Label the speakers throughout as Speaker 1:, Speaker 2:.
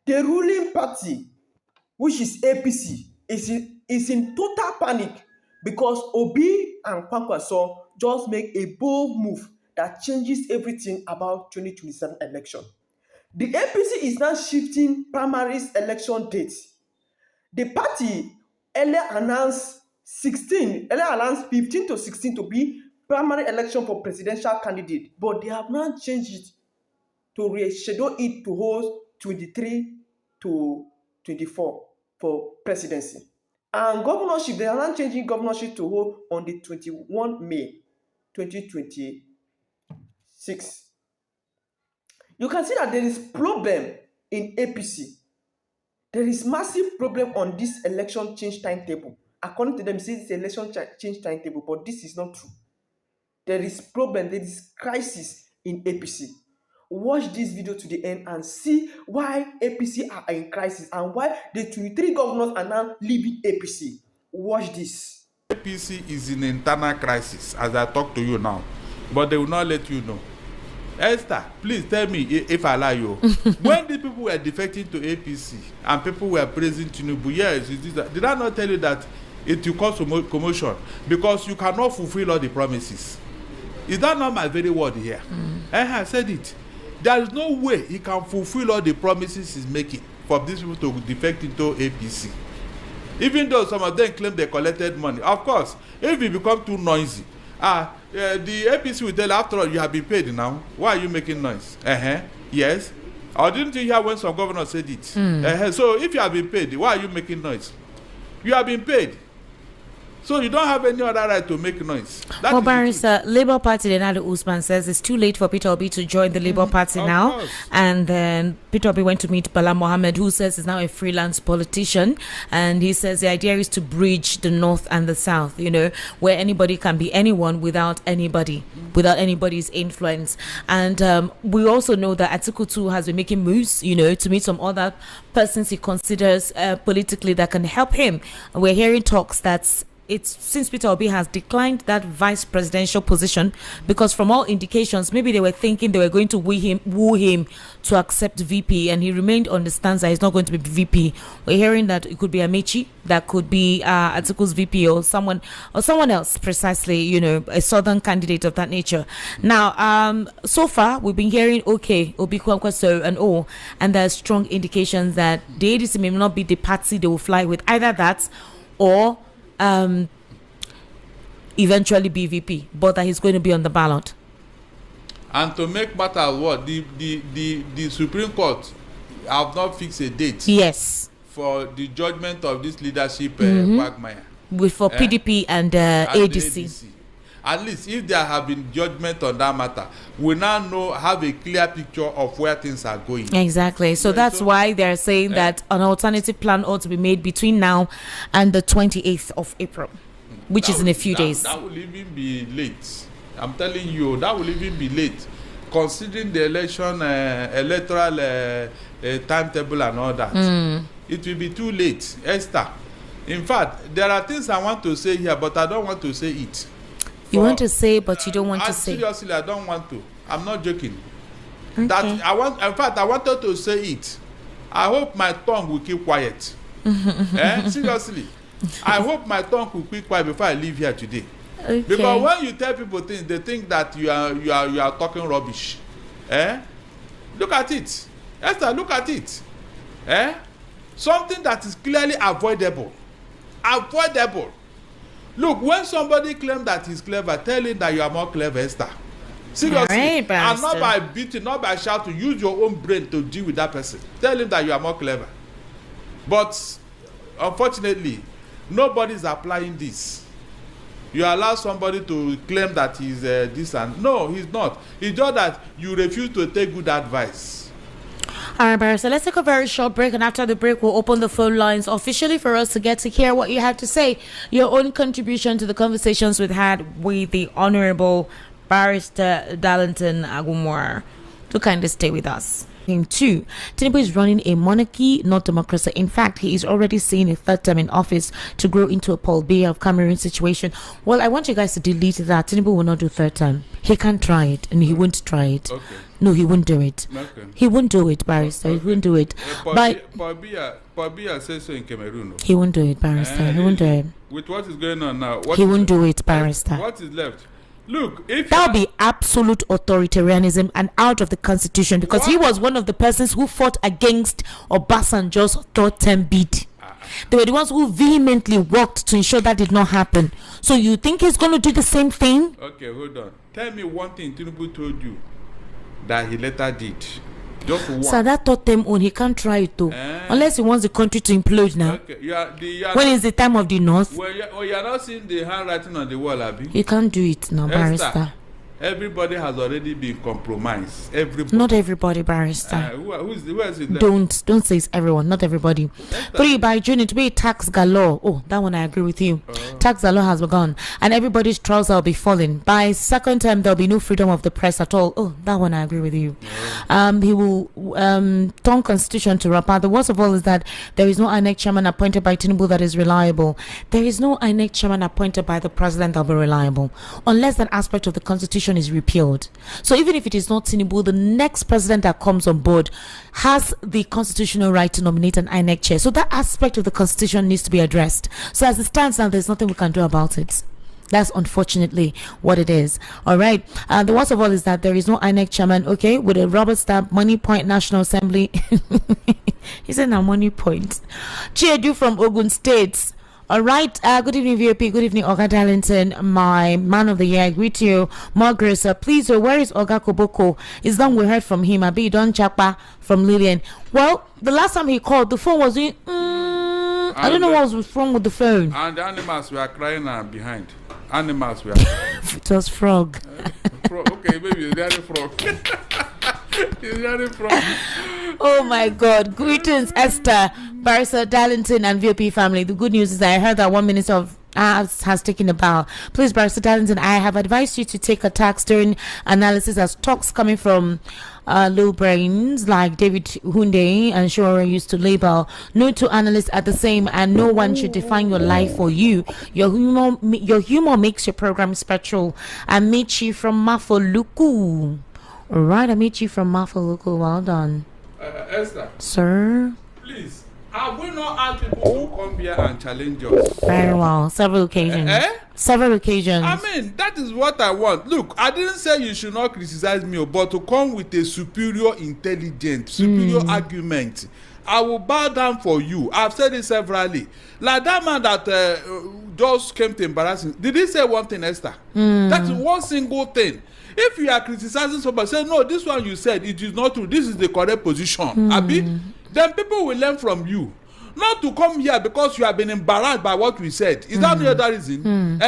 Speaker 1: the ruling party, which is APC, is in total panic because Obi and Kwankwaso just make a bold move that changes everything about 2027 election. The APC is now shifting primaries election dates. The party earlier announced 15 to 16 to be primary election for presidential candidate, but they have now changed it to reschedule it to hold 23 to 24 for presidency. And governorship, they are now changing governorship to hold on the 21 May 2026. You can see that there is problem in APC. There is massive problem on this election change timetable. According to them, it says it's election change timetable, but this is not true. There is problem, there is crisis in APC. Watch this video to the end and see why APC are in crisis and why the 23 governors are now leaving APC. Watch this.
Speaker 2: APC is in internal crisis as I talk to you now, but they will not let you know. Esther, please tell me if I lie you. When the people were defecting to APC and people were praising Tinubu, yes, did I not tell you that it will cause commotion because you cannot fulfill all the promises? Is that not my very word here? I have said it. There is no way he can fulfill all the promises he's making for these people to defect into APC. Even though some of them claim they collected money. Of course, if it becomes too noisy, the APC will tell, after all, you have been paid now. Why are you making noise? Yes. Or didn't you hear when some governor said it? So if you have been paid, why are you making noise? You have been paid. So you don't have any other right to make noise.
Speaker 3: Well, Barrister, Labour Party, Leonardo Usman says it's too late for Peter Obi to join the Labour Party now.
Speaker 2: Course.
Speaker 3: And then Peter Obi went to meet Bala Mohammed, who says he's now a freelance politician. And he says the idea is to bridge the North and the South, you know, where anybody can be anyone without anybody, without anybody's influence. And we also know that Atiku too has been making moves, you know, to meet some other persons he considers politically that can help him. We're hearing talks that it's since Peter Obi has declined that vice presidential position because from all indications, maybe they were thinking they were going to woo him to accept VP, and he remained on the stance that he's not going to be VP. We're hearing that it could be Amechi, that could be Atiku's VP or someone else, precisely, you know, a southern candidate of that nature. Now, so far we've been hearing Obi Kwankwaso and all, and there's strong indications that the ADC may not be the party they will fly with, either that or eventually BVP, but that he's going to be on the ballot.
Speaker 2: And to make matters what the Supreme Court have not fixed a date.
Speaker 3: Yes.
Speaker 2: For the judgment of this leadership quagmire.
Speaker 3: For PDP and ADC.
Speaker 2: At least if there have been judgment on that matter, we now have a clear picture of where things are going.
Speaker 3: Exactly. So that's why they're saying that an alternative plan ought to be made between now and the 28th of April, which is in a few days.
Speaker 2: That will even be late. I'm telling you, that will even be late, considering the electoral timetable and all that. It will be too late, Esther. In fact, there are things I want to say here, but I don't want to say it.
Speaker 3: You want to say, but you don't want to say.
Speaker 2: Seriously, I don't want to. I'm not joking.
Speaker 3: Okay.
Speaker 2: That in fact, I wanted to say it. I hope my tongue will keep quiet. Seriously, I hope my tongue will keep quiet before I leave here today.
Speaker 3: Okay.
Speaker 2: Because when you tell people things, they think that you are talking rubbish. Look at it, Esther. Look at it. Something that is clearly avoidable. Avoidable. Look, when somebody claims that he's clever, tell him that you are more clever, Esther. Seriously.
Speaker 3: Right,
Speaker 2: and not by beating, not by shouting. Use your own brain to deal with that person. Tell him that you are more clever. But unfortunately, nobody is applying this. You allow somebody to claim that he's this and no, he's not. It's just that you refuse to take good advice.
Speaker 3: All right, Barry, so let's take a very short break, and after the break we'll open the phone lines officially for us to get to hear what you have to say, your own contribution to the conversations we've had with the Honorable Barrister Darlington Agumwar. To kindly stay with us. him too. Tinubu is running a monarchy, not democracy. In fact, he is already seeing a third term in office to grow into a Paul Biya of Cameroon situation. Well, I want you guys to delete that. Tinubu will not do third term. He can't try it, and he won't try it.
Speaker 2: Okay.
Speaker 3: No, he won't do it.
Speaker 2: Okay.
Speaker 3: He won't do it, Barrister. He won't do it. But
Speaker 2: Paul Biya says so in Cameroon.
Speaker 3: he won't do it, Barrister. He won't do it.
Speaker 2: With what is going on now,
Speaker 3: He won't do it, Barrister.
Speaker 2: What is left? Look, if
Speaker 3: That would be absolute authoritarianism and out of the constitution, because he was one of the persons who fought against Obasanjo's third term bid. They were the ones who vehemently worked to ensure that did not happen. So you think he's going to do the same thing?
Speaker 2: Okay, hold on. Tell me one thing Tinubu told you that he later did. Just one.
Speaker 3: So that third term on, he can't try it though. Unless he wants the country to implode now.
Speaker 2: Okay.
Speaker 3: When is the time of the North?
Speaker 2: Well, you're not seeing the handwriting on the wall, Abi.
Speaker 3: You can't do it now, Barrister.
Speaker 2: Esther, everybody has already been compromised. Everybody.
Speaker 3: Not everybody, Barrister.
Speaker 2: Who is it?
Speaker 3: Don't say it's everyone, not everybody. 3 by June it will be tax galore. Oh, that one I agree with you. Tax galore has begun, and everybody's trousers will be falling. By second term there'll be no freedom of the press at all. Oh, that one I agree with you. He will turn constitution to wrapper. The worst of all is that there is no INEC chairman appointed by Tinubu that is reliable. There is no INEC chairman appointed by the president that will be reliable, unless that aspect of the constitution is repealed. So even if it is not Tinubu, the next president that comes on board has the constitutional right to nominate an INEC chair. So that aspect of the constitution needs to be addressed. So as it stands now, there's nothing we can do about it. That's unfortunately what it is. All right. The worst of all is that there is no INEC chairman. Okay, with a rubber stamp, Money Point National Assembly. He said now Money Point. Chiedu from Ogun State. All right. Good evening, VOP. Good evening, Oga Darlington, my man of the year. I greet you. More grace. Please, where is Oga Koboko? It's long we heard from him. Abi Don Chapa from Lillian. Well, the last time he called, the phone was doing. I don't know what was wrong with the phone.
Speaker 2: And the animals were crying behind. Animals were.
Speaker 3: It was frog.
Speaker 2: Okay, maybe it's the frog. It's the frog.
Speaker 3: Oh my God! Greetings, Esther, Barrister Darlington, and VOP family. The good news is that I heard that 1 minister of has taken a bow. Please, Barrister Darlington, I have advised you to take a tax during analysis, as talks coming from low brains like David Hunde and Shora used to label. No two analysts are the same, and no one should define your life for you. Your humor makes your program special. Amici from Mafoluku. All right, Amici from Mafoluku. Well done.
Speaker 2: Esther.
Speaker 3: Sir?
Speaker 2: Please. Have we not asked people to come here and challenge us?
Speaker 3: Very well. Several occasions. Several occasions.
Speaker 2: I mean, that is what I want. Look, I didn't say you should not criticize me, but to come with a superior intelligence, superior argument, I will bow down for you. I've said it severally. Like that man that just came to embarrass me. Did he say one thing, Esther? That's one single thing. If you are criticizing somebody, say, no, this one you said, it is not true. This is the correct position. Abi? Then people will learn from you. Not to come here because you have been embarrassed by what we said. Is that the other reason?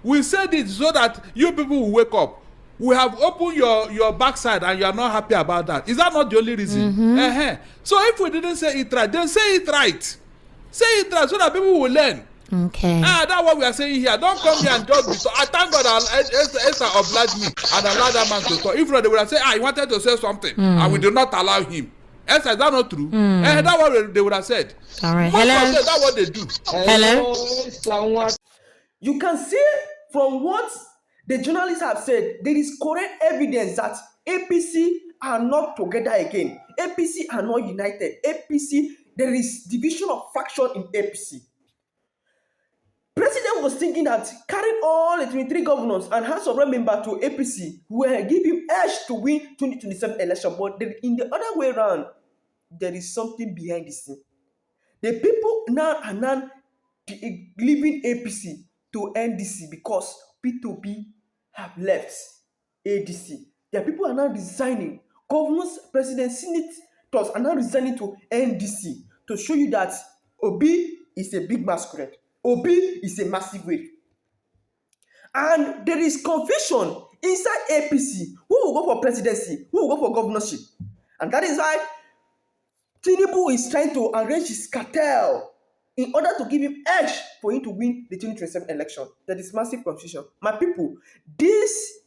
Speaker 2: We said it so that you people will wake up. We have opened your backside and you are not happy about that. Is that not the only reason? So if we didn't say it right, then say it right. Say it right so that people will learn.
Speaker 3: Okay.
Speaker 2: That's what we are saying here. Don't come here and judge me. So I thank God Esther obliged me and allowed that man to talk. If not, they would have said, he wanted to say something and we did not allow him. Esther, is that not true? That's what they would have said.
Speaker 3: All right.
Speaker 2: Hello. That's what they do.
Speaker 3: Hello.
Speaker 1: You can see from what the journalists have said, there is correct evidence that APC are not together again. APC are not united. APC, there is division of faction in APC. President was thinking that carrying all the 23 governors and House of Rep member to APC will give him edge to win 2027 election. But in the other way around, there is something behind the scene. The people now are now leaving APC to NDC because P2P have left ADC. The people are now resigning. Governors, presidents, senators are now resigning to NDC to show you that Obi is a big masquerade. Obi is a massive wave. And there is confusion inside APC. Who will go for presidency? Who will go for governorship? And that is why Tinubu is trying to arrange his cartel in order to give him edge for him to win the 2027 election. There is massive confusion. My people, this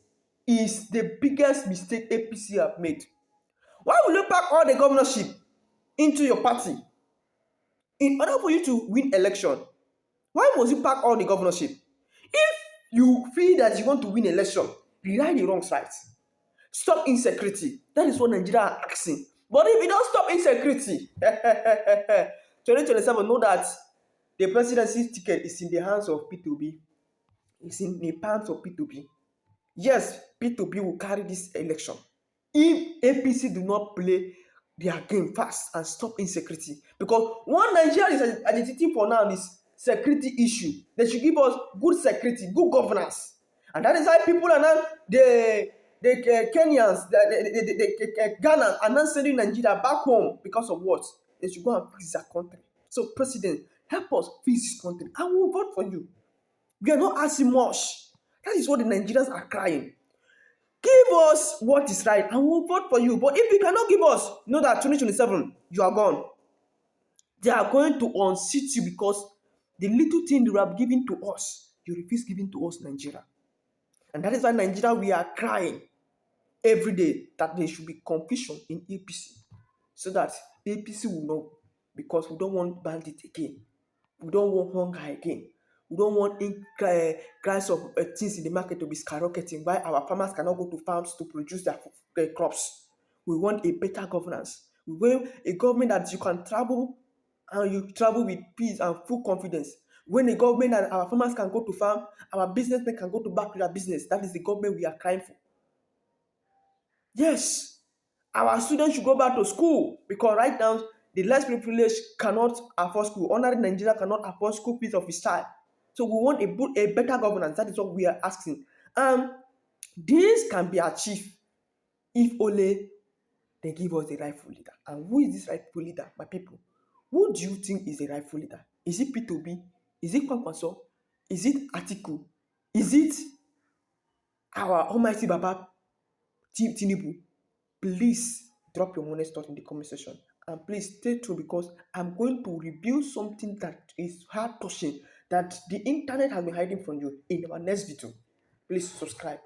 Speaker 1: is the biggest mistake APC have made. Why will you pack all the governorship into your party? In order for you to win election, why must you pack all the governorship? If you feel that you want to win election, rewrite the wrong side. Stop insecurity. That is what Nigeria are asking. But if you don't stop insecurity, 2027, know that the presidency ticket is in the hands of P2B. It's in the hands of P2B. Yes, P2B will carry this election. If APC do not play their game fast and stop insecurity, because what Nigeria is agitating for now is security issue. They should give us good security, good governance, and that is why people are now the Kenyans, the Ghana are now sending Nigeria back home because of what? They should go and fix their country. So, President, help us fix this country. I will vote for you. We are not asking much. That is what the Nigerians are crying. Give us what is right and we'll vote for you. But if you cannot give us, know that 2027, you are gone. They are going to unseat you because the little thing you have given to us, you refuse giving to us, Nigeria. And that is why Nigeria, we are crying every day that there should be confusion in APC. So that APC will know, because we don't want bandits again. We don't want hunger again. We don't want price of things in the market to be skyrocketing. Why our farmers cannot go to farms to produce their crops. We want a better governance. We want a government that you can travel and you travel with peace and full confidence. When a government that our farmers can go to farm, our businessmen can go to back to their business. That is the government we are crying for. Yes, our students should go back to school, because right now the less privileged cannot afford school. Ordinary Nigeria cannot afford school fees of his child. So we want a better governance. That is what we are asking. This can be achieved if only they give us the rightful leader. And who is this rightful leader, my people? Who do you think is the rightful leader? Is it P2B? Is it Kwankwaso? Is it Atiku? Is it our Almighty Baba Tinubu? Please drop your honest thought in the comment section. And please stay tuned, because I'm going to reveal something that is heart touching, that the internet has been hiding from you in our next video. Please subscribe.